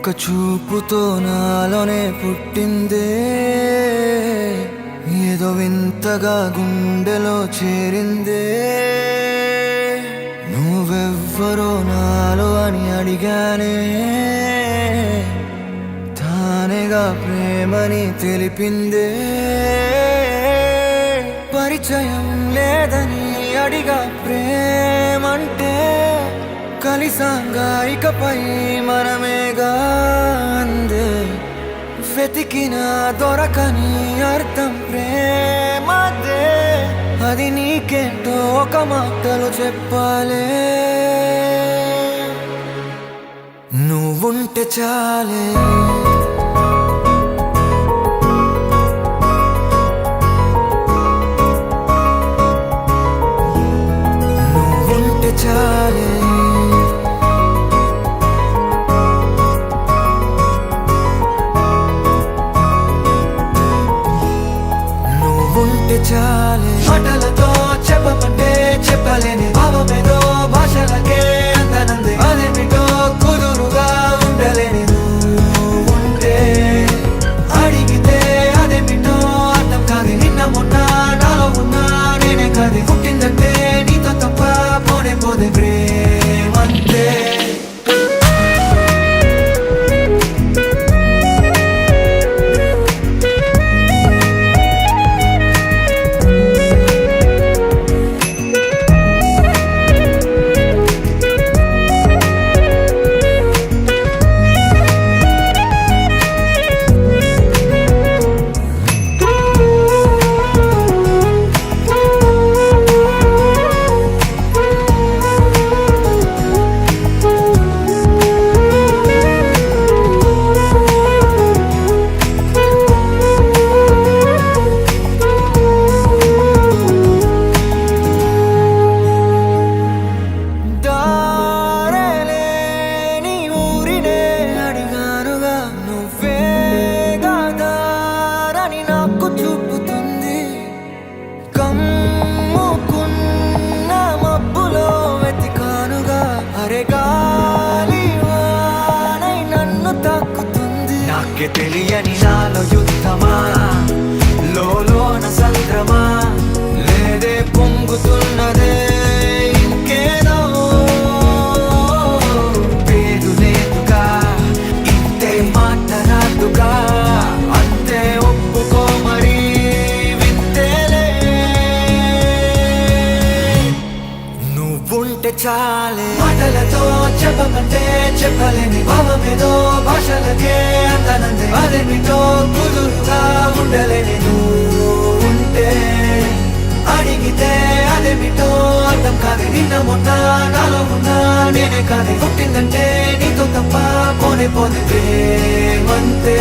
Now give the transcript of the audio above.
ఒక చూపుతో నాలోనే పుట్టిందే, ఏదో వింతగా గుండెలో చేరిందే. నువ్వెవ్వరో నాలో అని అడిగానే, తానేగా ప్రేమని తెలిపిందే. పరిచయం లేదని అడిగా ప్రేమంటే, కలిసాంగా ఇకపై మనమేగా అందే. వెతికిన దొరకని అర్థం ప్రేమదే, అది నీకేంటో ఒక మాటలో చెప్పాలే. నువ్వుంటే చాలే, నువ్వుంటే చాలే, నువ్వుంటే చాలే. మాటలతో చెప్పమంటే చెప్పలేని భావమేదో భాషలకే అందనంది. అదేమిటో కుదురుగా ఉండలేని నువ్వుంటే, అడిగితే అదేమిటో అర్థం కాదు. నిన్న మొన్న నాలో ఉన్నా నేనే కాదు. పుట్టిందంటే నీతో తప్ప పోనే పోదే ప్రేమంతే. నాకే తెలియని నాలో యుద్ధమా, లోన సంద్రమా, లేదే పొంగుతున్నదే ఇంకేదో. పేరు లేదుగా, ఇంతే మాట రాదుగా, అంతే ఒప్పుకో మరి వింతేలే. నువ్వుంటే చాలే, మాటలతో చెప్పమంటే చెప్పలేని భావమేదో భాషలకే అందనంది. అదేమిటో కుదురుగా ఉండలేని నువ్వుంటే, అడిగితే అదేమిటో అర్థం కాదు. నిన్న మొన్న నాలో ఉన్నా నేనే కాదు. పుట్టిందంటే నీతో తప్ప పోనే పోదే ప్రేమంతే.